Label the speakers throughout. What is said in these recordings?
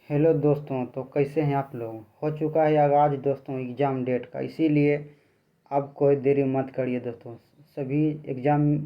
Speaker 1: Hello दोस्तों, तो कैसे हैं आप लोग। हो चुका है आगाज दोस्तों एग्ज़ाम डेट का, इसीलिए अब कोई देरी मत करिए दोस्तों। सभी एग्ज़ाम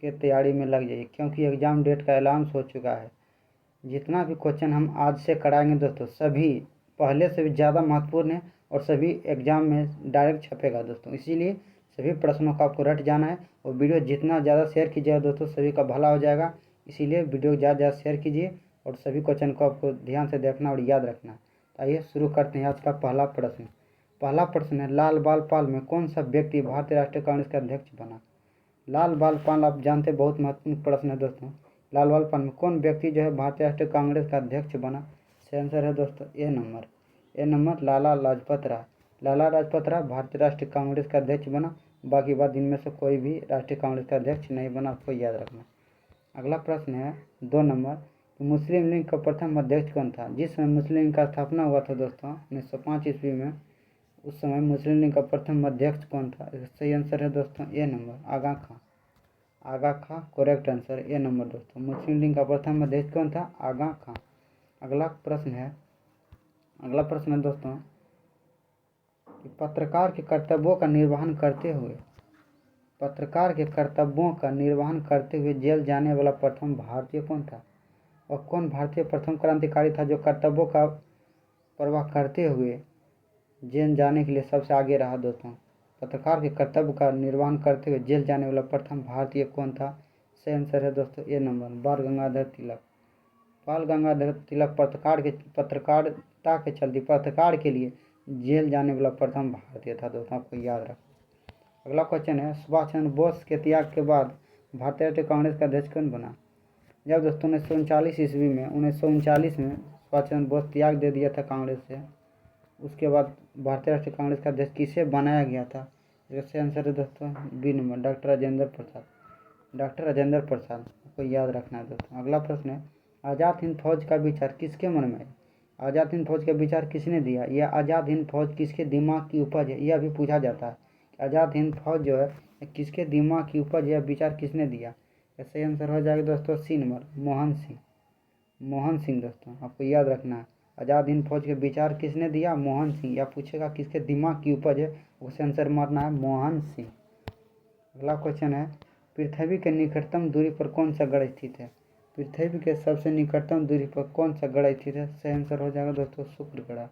Speaker 1: के तैयारी में लग जाइए, क्योंकि एग्ज़ाम डेट का ऐलान हो चुका है। जितना भी क्वेश्चन हम आज से कराएंगे दोस्तों, सभी पहले से भी ज़्यादा महत्वपूर्ण है और सभी एग्ज़ाम में डायरेक्ट छपेगा दोस्तों। इसीलिए सभी प्रश्नों का आपको रट जाना है और वीडियो जितना ज़्यादा शेयर कीजिएगा दोस्तों, सभी का भला हो जाएगा। इसीलिए वीडियो ज़्यादा ज़्यादा शेयर कीजिए और सभी क्वेश्चन को आपको ध्यान से देखना और याद रखना। तो आइए शुरू करते हैं आज का पहला प्रश्न। पहला प्रश्न है, लाल बाल पाल में कौन सा व्यक्ति भारतीय राष्ट्रीय कांग्रेस का अध्यक्ष बना। लाल बाल पाल आप जानते हैं, बहुत महत्वपूर्ण प्रश्न है दोस्तों। लाल बाल पाल में कौन व्यक्ति जो है भारतीय राष्ट्रीय कांग्रेस का अध्यक्ष बना। सही आंसर है दोस्तों ए नंबर लाला लाजपत राय। लाला लाजपत राय भारतीय राष्ट्रीय कांग्रेस का अध्यक्ष बना। बाकी बात इनमें से कोई भी राष्ट्रीय कांग्रेस का अध्यक्ष नहीं बना, आपको याद रखना। अगला प्रश्न है 2 नंबर, मुस्लिम लीग का प्रथम अध्यक्ष कौन था। जिस समय मुस्लिम लीग का स्थापना हुआ था दोस्तों 1905 ईस्वी में, उस समय मुस्लिम लीग का प्रथम अध्यक्ष कौन था। सही आंसर है दोस्तों A number Aga Khan. Aga Khan correct answer A number दोस्तों। मुस्लिम लीग का प्रथम अध्यक्ष कौन था, आगा खां। अगला प्रश्न है दोस्तों कि पत्रकार के कर्तव्यों का निर्वहन करते हुए जेल जाने वाला प्रथम भारतीय कौन था। और कौन भारतीय प्रथम क्रांतिकारी था जो कर्तव्यों का परवाह करते हुए जेल जाने के लिए सबसे आगे रहा दोस्तों। पत्रकार के कर्तव्य का निर्वहन करते हुए जेल जाने वाला प्रथम भारतीय कौन था। सही आंसर है दोस्तों ए नंबर बाल गंगाधर तिलक। बाल गंगाधर तिलक पत्रकारिता के चलते पत्रकार के लिए जेल जाने वाला प्रथम भारतीय था दोस्तों, आपको याद रखना। अगला क्वेश्चन है, सुभाष चंद्र बोस के त्याग के बाद भारतीय राष्ट्रीय कांग्रेस का अध्यक्ष कौन बना। जब दोस्तों 1939 ईस्वी में 1939 में सुभाष चंद्र बोस त्याग दे दिया था कांग्रेस से, उसके बाद भारतीय राष्ट्रीय कांग्रेस का अध्यक्ष किसे बनाया गया था। इससे आंसर है दोस्तों B number doctor Rajendra Prasad. आपको याद रखना है दोस्तों। अगला प्रश्न है, आज़ाद हिंद फौज का विचार किसके मन में है। आज़ाद हिंद फौज का विचार किसने दिया। यह आज़ाद हिंद फौज किसके दिमाग की उपज है, यह भी पूछा जाता है। आज़ाद हिंद फौज जो है किसके दिमाग की उपज, यह विचार किसने दिया। सही आंसर हो जाएगा दोस्तों सी नंबर मोहन सिंह दोस्तों, आपको याद रखना है। आज़ाद हिंद फौज के विचार किसने दिया, मोहन सिंह। या पूछेगा किसके दिमाग की उपज है, उसे आंसर मारना है मोहन सिंह। अगला क्वेश्चन है, पृथ्वी के निकटतम दूरी पर कौन सा ग्रह स्थित है। पृथ्वी के सबसे निकटतम दूरी पर कौन सा ग्रह स्थित है। सही आंसर हो जाएगा दोस्तों शुक्र ग्रह।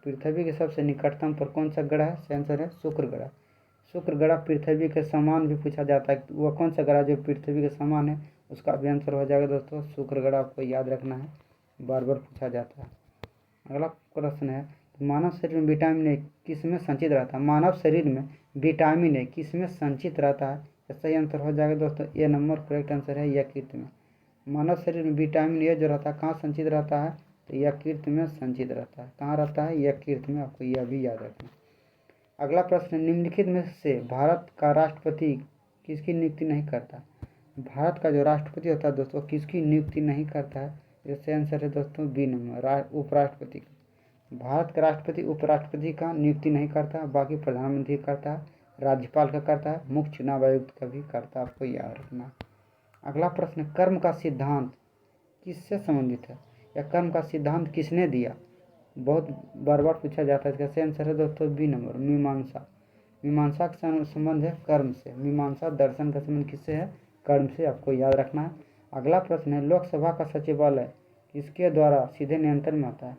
Speaker 1: पृथ्वी के सबसे निकटतम पर कौन सा ग्रह है। सही आंसर है शुक्र ग्रह पृथ्वी के समान भी पूछा जाता है, वह कौन सा ग्रह जो पृथ्वी के समान है, उसका भी आंसर हो जाएगा दोस्तों शुक्र ग्रह, आपको याद रखना है, बार बार पूछा जाता है। अगला प्रश्न है, मानव शरीर में विटामिन ए किस में संचित रहता है। मानव शरीर में विटामिन ए किस में संचित रहता है। सही आंसर हो जाएगा दोस्तों ए नंबर करेक्ट आंसर है यकृत में। मानव शरीर में विटामिन ए जो रहता है कहाँ संचित रहता है, तो यकृत में संचित रहता है। कहाँ रहता है, यकृत में, आपको यह भी याद रखना। अगला प्रश्न, निम्नलिखित में से भारत का राष्ट्रपति किसकी नियुक्ति नहीं करता। भारत का जो राष्ट्रपति होता है दोस्तों किसकी नियुक्ति नहीं करता है। इससे आंसर है दोस्तों बी नंबर उपराष्ट्रपति का। भारत का राष्ट्रपति उपराष्ट्रपति का नियुक्ति नहीं करता, बाकी प्रधानमंत्री करता है, राज्यपाल का करता है, मुख्य चुनाव आयुक्त का भी करता है, आपको याद रखना। अगला प्रश्न, कर्म का सिद्धांत किससे संबंधित है, या कर्म का सिद्धांत किसने दिया। बहुत बार बार पूछा जाता है। इसका सही आंसर है दोस्तों बी नंबर मीमांसा का संबंध है कर्म से। मीमांसा दर्शन का संबंध किससे है, कर्म से, आपको याद रखना है। अगला प्रश्न है, लोकसभा का सचिवालय किसके द्वारा सीधे नियंत्रण में आता है।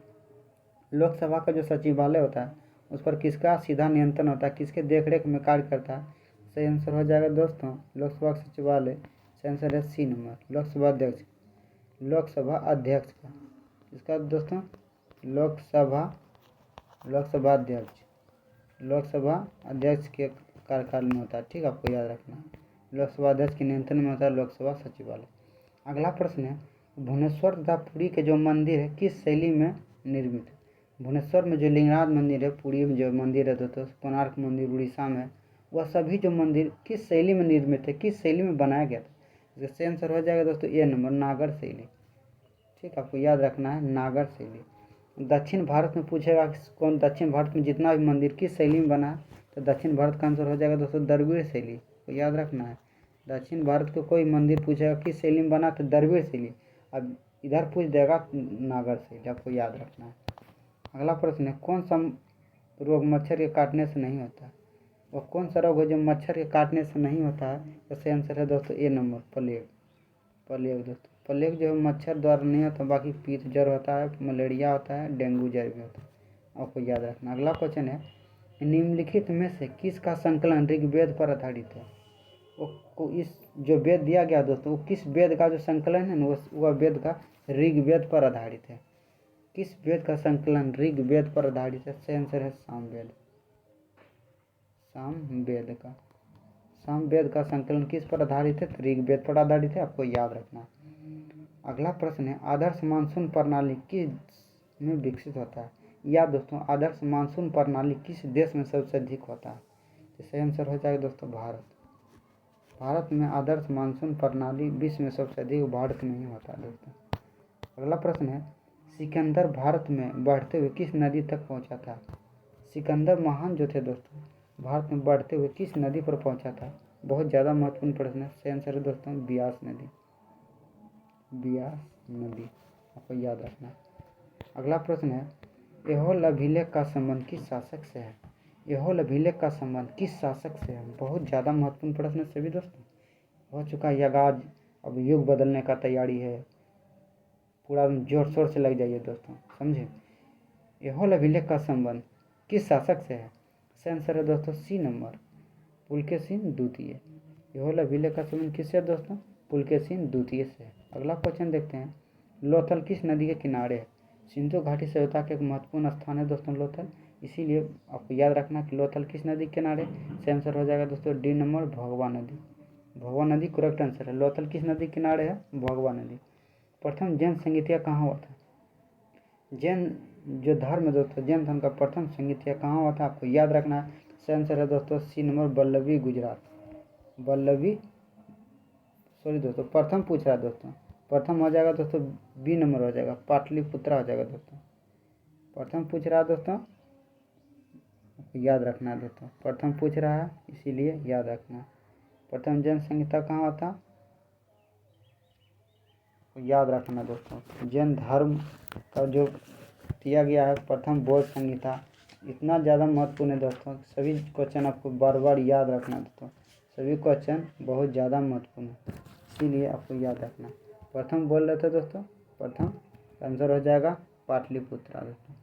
Speaker 1: लोकसभा का जो सचिवालय होता है उस पर किसका सीधा नियंत्रण होता है, किसके देखरेख में कार्य करता है। सही आंसर हो जाएगा दोस्तों लोकसभा का सचिवालय। सही आंसर है सी नंबर लोकसभा अध्यक्ष का। इसका दोस्तों लोकसभा अध्यक्ष के कार्यकाल में होता है, ठीक है, आपको याद रखना है। लोकसभा अध्यक्ष के नियंत्रण में होता है लोकसभा सचिवालय। अगला प्रश्न है, भुवनेश्वर तथा पुरी के जो मंदिर है किस शैली में निर्मित है। भुवनेश्वर में जो लिंगराज मंदिर है, पुरी में जो मंदिर है दोस्तों, कोणार्क मंदिर उड़ीसा में, वह सभी जो मंदिर किस शैली में निर्मित है, किस शैली में बनाया गया था। इसका सही आंसर हो जाएगा दोस्तों ए नंबर नागर शैली, ठीक, आपको याद रखना है नागर शैली। दक्षिण भारत में पूछेगा कौन दक्षिण भारत में जितना भी मंदिर किस शैली में बना है, तो दक्षिण भारत का आंसर हो जाएगा दोस्तों द्रविड़ शैली, को याद रखना है। दक्षिण भारत को कोई मंदिर पूछेगा किस शैली में बना, तो द्रविड़ शैली। अब इधर पूछ देगा नागर से, आपको याद रखना है। अगला प्रश्न है, कौन सा रोग मच्छर के काटने से नहीं होता? वो कौन सा रोग है जो मच्छर के काटने से नहीं होता है? इससे आंसर है दोस्तों ए नंबर, प्लेग। प्लेग दोस्तों, प्लेग जो है मच्छर द्वारा नहीं होता, बाकी पीत ज्वर होता है, मलेरिया होता है, डेंगू ज्वर भी होता है, आपको याद रखना। अगला क्वेश्चन है, निम्नलिखित में से किसका संकलन ऋग्वेद पर आधारित है? वो इस जो वेद दिया गया दोस्तों, वो किस वेद का जो संकलन है ना, वह वेद का ऋग्वेद पर आधारित है। किस वेद का संकलन ऋग्वेद पर आधारित है? सही आंसर है सामवेद। सामवेद का, सामवेद का संकलन किस पर आधारित है? तो ऋग्वेद पर आधारित है, आपको याद रखना। अगला प्रश्न है, आदर्श मानसून प्रणाली किस में विकसित होता है? या दोस्तों, आदर्श मानसून प्रणाली किस देश में सबसे अधिक होता है? तो सही आंसर हो जाएगा दोस्तों भारत। भारत में आदर्श मानसून प्रणाली विश्व में सबसे अधिक भारत में ही होता है दोस्तों। अगला प्रश्न है, सिकंदर भारत में बढ़ते हुए किस नदी तक पहुंचा था? सिकंदर महान जो थे दोस्तों, भारत में बढ़ते हुए किस नदी पर पहुंचा था? बहुत ज़्यादा महत्वपूर्ण प्रश्न है। सही आंसर है दोस्तों ब्यास नदी। ब्यास नदी, आपको याद रखना। अगला प्रश्न है, एहोल अभिलेख का संबंध किस शासक से है? एहोल अभिलेख का संबंध किस शासक से है? बहुत ज़्यादा महत्वपूर्ण प्रश्न है सभी दोस्तों। हो चुका है यगाज, अब युग बदलने का तैयारी है, पूरा जोर शोर से लग जाइए दोस्तों, समझे। एहोल अभिलेख का संबंध किस शासक से है? सही आंसर है दोस्तों सी नंबर, पुलकेशिन द्वितीय। एहोल अभिलेख का संबंध किससे है दोस्तों? पुलकेशिन द्वितीय से है। अगला क्वेश्चन देखते हैं, लोथल किस नदी के किनारे है? सिंधु घाटी सभ्यता का एक महत्वपूर्ण स्थान है दोस्तों लोथल, इसीलिए आपको याद रखना कि लोथल किस नदी के किनारे। सही आंसर हो जाएगा दोस्तों डी नंबर, भोगवा नदी। भोगवा नदी करेक्ट आंसर है। लोथल किस नदी के किनारे है? भोगवा नदी। प्रथम जैन संगीतिया कहाँ हुआ था? जैन जो धर्म है दोस्तों, जैन धर्म का प्रथम संगीतिया कहाँ हुआ था? आपको याद रखना है। सही आंसर है दोस्तों C number, Vallabhi Gujarat. Vallabhi, sorry दोस्तों, प्रथम पूछ रहा है दोस्तों, प्रथम हो जाएगा दोस्तों बी नंबर हो जाएगा, पाटलिपुत्रा हो जाएगा दोस्तों। प्रथम पूछ रहा है दोस्तों, याद रखना है दोस्तों, प्रथम पूछ रहा है इसीलिए याद रखना। प्रथम जैन संहिता कहाँ होता? याद रखना दोस्तों, जैन धर्म का जो दिया गया है प्रथम बौद्ध संहिता, इतना ज़्यादा महत्वपूर्ण है दोस्तों। सभी क्वेश्चन आपको बार बार याद रखना दोस्तों, सभी क्वेश्चन बहुत ज़्यादा महत्वपूर्ण है, इसीलिए आपको याद रखना। प्रथम बोल रहे थे दोस्तों, प्रथम आंसर हो जाएगा पाटलिपुत्रा दोस्तों,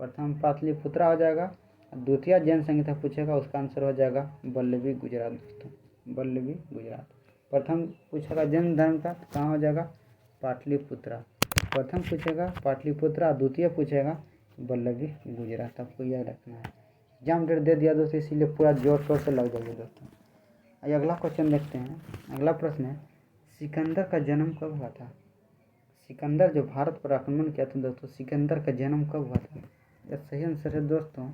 Speaker 1: प्रथम पाटलिपुत्रा हो जाएगा। द्वितीय जैन संहिता पूछेगा, उसका आंसर हो जाएगा वल्लभी गुजरात दोस्तों, वल्लभी गुजरात। प्रथम पूछेगा जैन धर्म का, कहाँ हो जाएगा? पाटलिपुत्रा। प्रथम पूछेगा पाटलिपुत्रा, द्वितीय पूछेगा वल्लभी गुजरात, आपको याद रखना है। एग्जाम डेट दे दिया दोस्तों, इसीलिए पूरा जोर शोर से लग जाइए दोस्तों। अगला क्वेश्चन देखते हैं। अगला प्रश्न है, सिकंदर का जन्म कब हुआ था? सिकंदर जो भारत पर आक्रमण किया था दोस्तों, सिकंदर का जन्म कब हुआ था? यह सही आंसर है दोस्तों,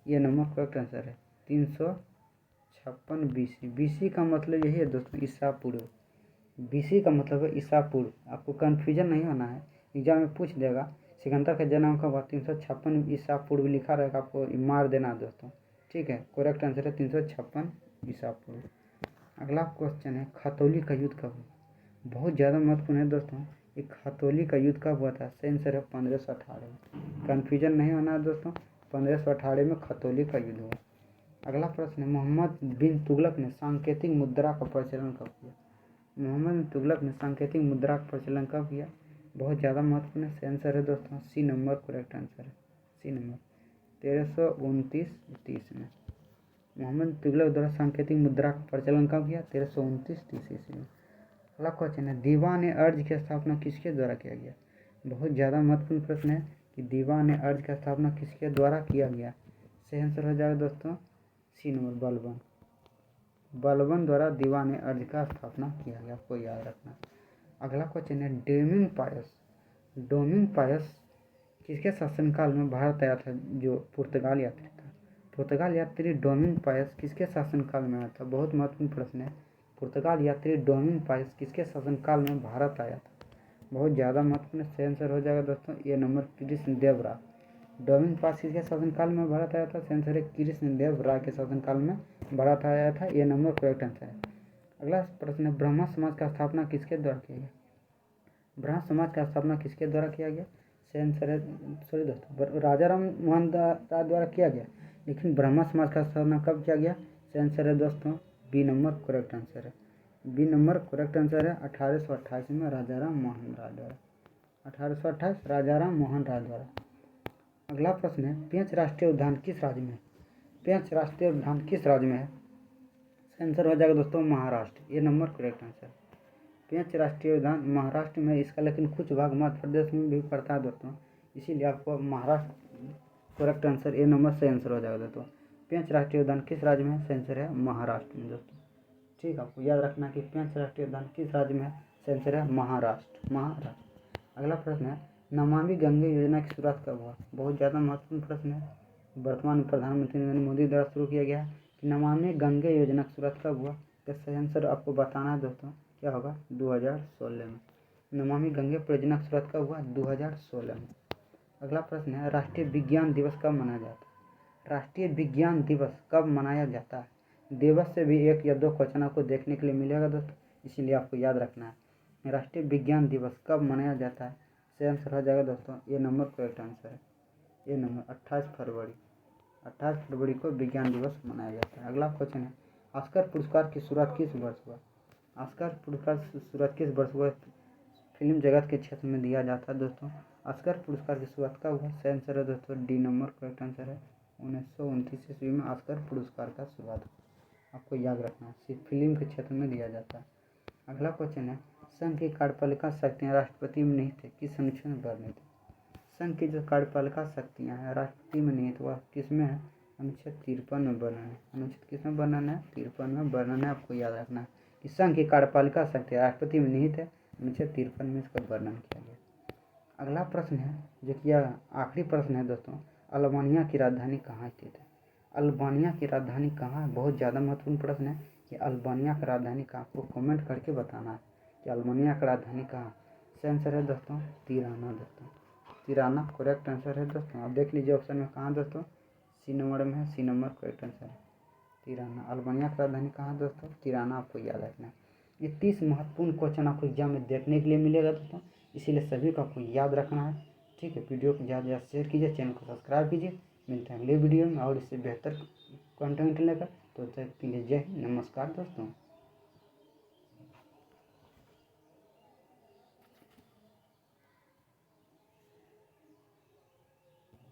Speaker 1: ये नंबर करेक्ट आंसर है 356 BC। BC का मतलब यही है दोस्तों, ईसा पूर्व। BC का मतलब है ईसा पूर्व, आपको कन्फ्यूजन नहीं होना है, एग्जाम में पूछ देगा सिकंदर का जन्म कब हुआ, 356 ईसा पूर्व लिखा रहेगा, आपको मार देना दोस्तों, ठीक है। करेक्ट आंसर है 356 ईसा पूर्व। अगला क्वेश्चन है, खतौली का युद्ध कब हुआ? बहुत ज़्यादा महत्वपूर्ण है दोस्तों, ये खतौली का युद्ध कब हुआ था? सही आंसर है 1518 में। कन्फ्यूजन नहीं होना है दोस्तों, 1518 में खतौली का युद्ध हुआ। अगला प्रश्न है, मोहम्मद बिन तुगलक ने सांकेतिक मुद्रा का प्रचलन कब किया? मोहम्मद बिन तुगलक ने सांकेतिक मुद्रा का प्रचलन कब किया? बहुत ज़्यादा महत्वपूर्ण है। सही आंसर है दोस्तों सी नंबर, करेक्ट आंसर है सी नंबर, 1329-30 में। मोहम्मद बिन तुगलक द्वारा सांकेतिक मुद्रा का प्रचलन कब किया? 1329-30 ईस्वी में। अगला क्वेश्चन है, दीवान अर्ज की स्थापना किसके द्वारा किया गया? बहुत ज़्यादा महत्वपूर्ण प्रश्न है कि दीवान अर्ज की स्थापना किसके द्वारा किया गया? सही आंसर हो जाएगा दोस्तों सी नंबर, बलबन। बलबन द्वारा दीवान अर्ज का स्थापना किया गया, आपको याद रखना। अगला क्वेश्चन है, डोमिंग पायस। डोमिंग पायस किसके शासनकाल में भारत आया था? जो पुर्तगाल यात्री था, पुर्तगाल यात्री डोमिंग पायस किसके शासनकाल में आया था? बहुत महत्वपूर्ण प्रश्न है। पुर्तगाल यात्री डोमिंग पायस किसके शासनकाल में भारत आया था? बहुत ज़्यादा महत्वपूर्ण। सही आंसर हो जाएगा दोस्तों ये नंबर, कृष्णदेव राय। डोमिंग पायस किसके शासनकाल में भारत आया था? सही आंसर है कृष्णदेव राय के शासनकाल में भारत आया था, ये नंबर करेक्ट आंसर है। अगला प्रश्न है, ब्रह्मा समाज का स्थापना किसके द्वारा किया गया? ब्रह्म समाज का स्थापना किसके द्वारा किया गया? सॉरी दोस्तों, राजा मोहन राय द्वारा किया गया। लेकिन ब्रह्म समाज का स्थापना कब किया गया? आंसर है दोस्तों बी नंबर करेक्ट आंसर है। बी नंबर करेक्ट आंसर है 1828 में राजाराम मोहन राय द्वारा। 1828 राजाराम मोहन राय द्वारा। अगला प्रश्न है, पेंच राष्ट्रीय उद्यान किस राज्य में है? पेंच राष्ट्रीय उद्यान किस राज्य में है? आंसर हो जाएगा दोस्तों महाराष्ट्र। ये नंबर करेक्ट आंसर। पेंच राष्ट्रीय उद्यान महाराष्ट्र में, इसका लेकिन कुछ भाग मध्य प्रदेश में भी पड़ता है दोस्तों, इसीलिए आपको Maharashtra correct answer A number से आंसर हो जाएगा दोस्तों। पेंच राष्ट्रीय उद्यान किस राज्य में है? आंसर है महाराष्ट्र में दोस्तों। ठीक, आपको याद रखना कि पेंच राष्ट्रीय उद्यान किस राज्य में है? आंसर है महाराष्ट्र। अगला प्रश्न है, नमामि गंगे योजना की शुरुआत कब हुआ? बहुत ज़्यादा महत्वपूर्ण प्रश्न है। वर्तमान प्रधानमंत्री नरेंद्र मोदी द्वारा शुरू किया गया है कि नमामि गंगे योजना की शुरुआत कब हुआ? इसका सही आंसर आपको बताना है दोस्तों, क्या होगा? 2016 में। नमामि गंगे परियोजना की शुरुआत कब हुआ? 2016 में। अगला प्रश्न है, राष्ट्रीय विज्ञान दिवस कब मनाया जाता है? राष्ट्रीय विज्ञान दिवस कब मनाया जाता है? दिवस से भी 1 या 2 क्वेश्चन आपको देखने के लिए मिलेगा दोस्तों, इसीलिए आपको याद रखना है। राष्ट्रीय विज्ञान दिवस कब मनाया जाता है? सही आंसर हो जाएगा दोस्तों ये नंबर करेक्ट आंसर है। ये नंबर 28 फरवरी। 28 फरवरी को विज्ञान दिवस मनाया जाता है। अगला क्वेश्चन है, ऑस्कर पुरस्कार की शुरुआत किस वर्ष हुआ? ऑस्कर पुरस्कार की शुरुआत किस वर्ष हुआ? फिल्म जगत के क्षेत्र में दिया जाता है दोस्तों। ऑस्कर पुरस्कार की शुरुआत कब हुआ? सही आंसर है दोस्तों डी नंबर करेक्ट आंसर है। 1929 ईस्वी में ऑस्कर पुरस्कार का शुरुआत हुआ। आपको याद रखना है, फिल्म के क्षेत्र में दिया जाता है। अगला क्वेश्चन है, संघ की कार्यपालिका शक्तियाँ राष्ट्रपति में निहित है, किस अनुच्छेद में वर्णित है? संघ की जो कार्यपालिका शक्तियाँ हैं राष्ट्रपति में निहित, वह किस में है? अनुच्छेद 53 में वर्णन है। अनुच्छेद किस में वर्णन है? 53 में वर्णन है। आपको याद रखना है कि संघ की कार्यपालिका शक्ति राष्ट्रपति में निहित है, अनुच्छेद 53 में इसका वर्णन किया गया। अगला प्रश्न है, जो कि यह आखिरी प्रश्न है दोस्तों, अल्बानिया की राजधानी कहाँ स्थित है? अल्बानिया की राजधानी कहाँ है? बहुत ज़्यादा महत्वपूर्ण प्रश्न है कि अल्बानिया की राजधानी कहाँ, आपको कमेंट करके बताना है कि अल्बानिया की राजधानी कहाँ। सही आंसर है दोस्तों तिराना दोस्तों। तिराना करेक्ट आंसर है दोस्तों। आप देख लीजिए ऑप्शन में कहाँ दोस्तों, सी नंबर में है। सी नंबर करेक्ट आंसर है तिराना। अल्बानिया की राजधानी कहाँ दोस्तों? तिराना। आपको याद रखना है। ये 30 महत्वपूर्ण क्वेश्चन आपको एग्जाम में देखने के लिए मिलेगा दोस्तों, इसीलिए सभी को आपको याद रखना है। ठीक है, वीडियो को ज़्यादा से ज़्यादा शेयर कीजिए, चैनल को सब्सक्राइब कीजिए। मिलते हैं अगले वीडियो में और इससे बेहतर कंटेंट लेकर। तो तब तक के लिए जय हिंद, नमस्कार दोस्तों।